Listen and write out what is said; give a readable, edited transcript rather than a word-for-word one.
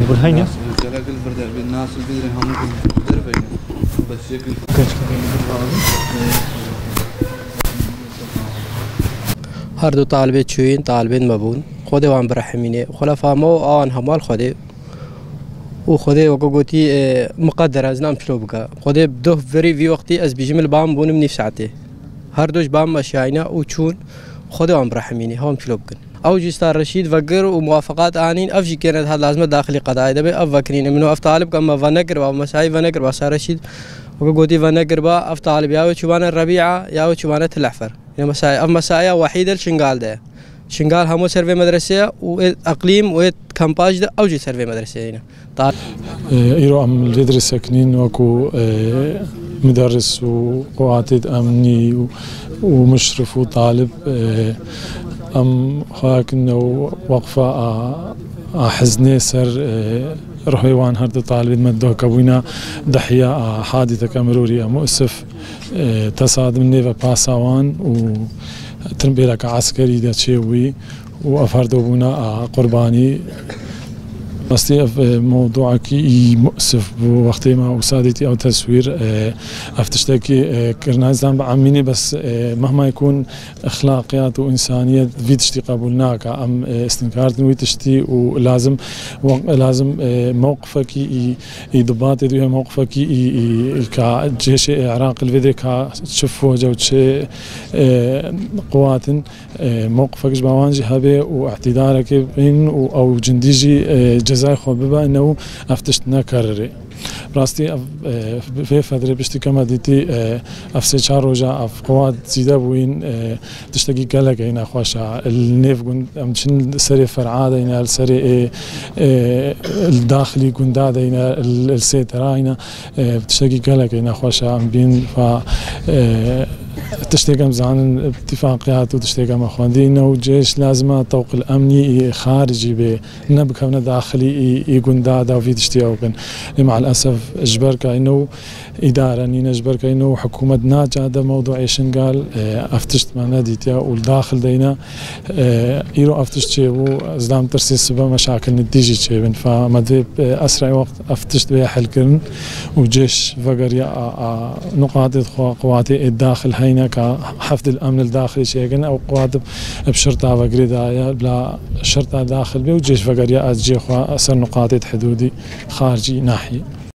يقول هيني الناس اللي هم دربين بس شكل هر دو طالبه چوین طالبین مبون خود وان برحمینه خلافا مو آن همال خود و خود وقوتي مقدر از نام شلو بقى خود بده فري في وقتي از بيجي من البام بون مني ساعته هر دوش بام مشاينا وچون خود وان برحمینه هم شلو بقى او جستار رشيد فقر وموافقات انين افجي كانت هذا لازمه داخلي قضايا دبي افكرين منو اف طالب كما فنقر ومساي فنقر وصار رشيد وقوتي فنقر با اف طالب يا شبان الربيعه يا شبان الحفر يا مساي اف مسايا وحيده الشنغال ده شنغال همو سيرفي مدرسه واقليم وكامباج ده اوجي سيرفي مدرسه هنا طالب ايرو ام الفيدرس ساكنين وكو مدرس وقواعد امني ومشرف وطالب ام خاك انه وقفه حزني سر رهيوان هرد طالب مدوه كوينا ضحيه حادثه كامروريه مؤسف تصادم نيفا باساوان و ترمبيلك عسكري دا تشيوي وافردو بنا قرباني قصدي موضوعك مؤسف بوقت ما أسادتي أو تصوير أفتشتكي كرنازان بعميني بس مهما يكون أخلاقيات وإنسانية في تشتي قبولناك أم استنكارت ويتشتي ولازم موقفك يضبط يدوي موقفك كجيش عراق الفيدري كشفوه جوتش قوات موقفك جبوانجي هبه واعتدارك بين أو جنديجي جزاي خو ببا انه افتشت نكرري براستي في فتره بشتي كما ديتي افسي شاروجا اف قواد زيدا بوين تشتكي قالك هنا خوشا النيف كون امشن سري فرعاده هنا السري الداخلي كون دادا هنا السيترا هنا تشتكي قالك هنا خوشا ام بين ف تشتكي مزعن اتفاقيات وتشتكي مع اخواننا وجيش لازم طوق الامني خارجي بنبكه داخلي يكون دادا وفي تشتي مع الاسف اجبرك انه اداره نينا اجبرك انه حكومه ناجا هذا موضوع شنقال افتشت مع ناديتيا والداخل دينا ايرو افتشت شيء زدام ترسي سبب مشاكل نتيجه شيء فما اسرع وقت افتشت بها حل كرن وجيش فقر نقاط قواتي الداخل هينا كحفظ الامن الداخلي شيء او قوات بشرطه فقري دايا بلا شرطه داخل بي وجيش فقر يا اجي اثر نقاط حدودي خارجي ناحيه